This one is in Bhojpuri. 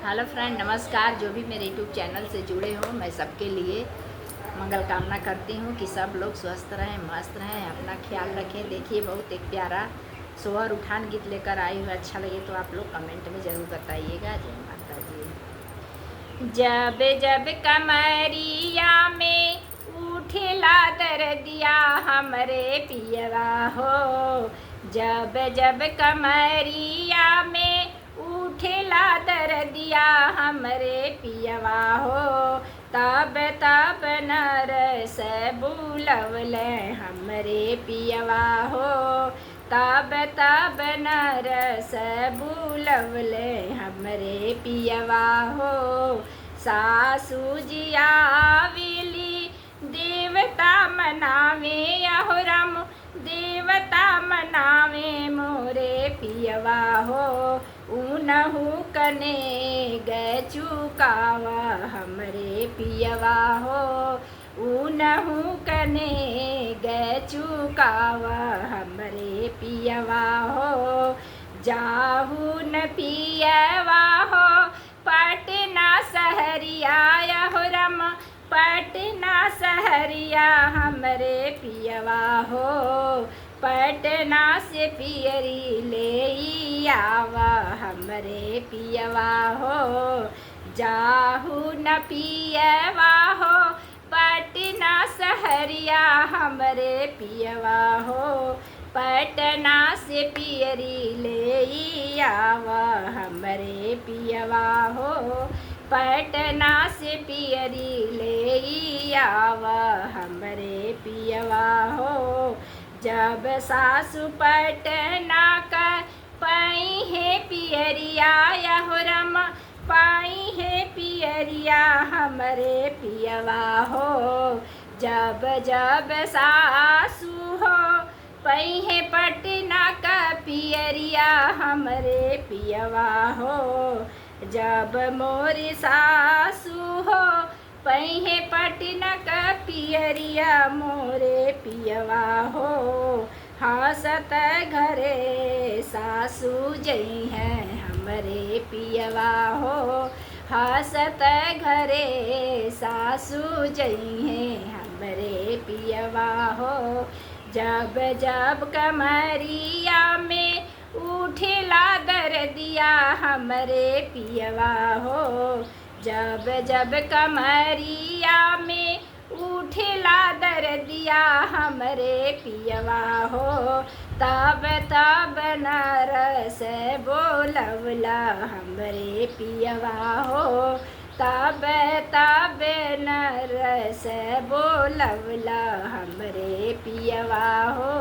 हेलो फ्रेंड, नमस्कार। जो भी मेरे यूट्यूब चैनल से जुड़े हो, मैं सबके लिए मंगल कामना करती हूँ कि सब लोग स्वस्थ रहें, मस्त रहें, अपना ख्याल रखें। देखिए, बहुत एक प्यारा सोहर उठान गीत लेकर आई हूँ। अच्छा लगे तो आप लोग कमेंट में ज़रूर बताइएगा। जय माता जी। जब जब कमरिया में उठेला दर्दिया हमरे पियवा हो, जब जब कमरिया में उठेला दर्दिया हमरे पियवा हो, तब तब नरस बुलवले हमरे पियवा हो, तब तब नरस बुलवले हमरे पियवा हो। सासू जी आवेली देवता मनावे, अहो राम देवता मनावे मोरे पियवा हो, ऊनहु कने गए चुकावा हमरे पियवा हो, ऊनहु कने गए चुकावा हमरे पियवा हो। जाहू न पियवा हो पटना सहरिया, हो रम पटना सहरिया हमरे पियवा हो, पटना से पियरी ले आवा हमरे पियवा हो। जाहू न पियवा हो पटना सहरिया हमरे पियवा हो, पटना से पियरी ले आवा हमरे पियवा हो, पटना से पियरी ले आवा हमरे पियवा हो। जब सासु पटना का पाई है पियरिया, हो रम पाई है पियरिया हमरे पियवा हो, जब जब सासु हो पई है पटना का पियरिया हमरे पियवा हो, जब मोरी सासु हो पई है पटना का पियरिया मोरे पियवा हो। हंसत घरे सासु जई है हमरे पियवा हो, हंसत घरे सासु जई है हमरे पियवा हो। जब जब कमरिया में उठेला दर्दिया हमरे पियवा हो, जब जब कमरिया में उठेला दर्दिया हमरे पियवा हो, तब तब नरस बोलवला हमरे पियवा हो, तब तब नरस बोलवला हमरे पियवा हो।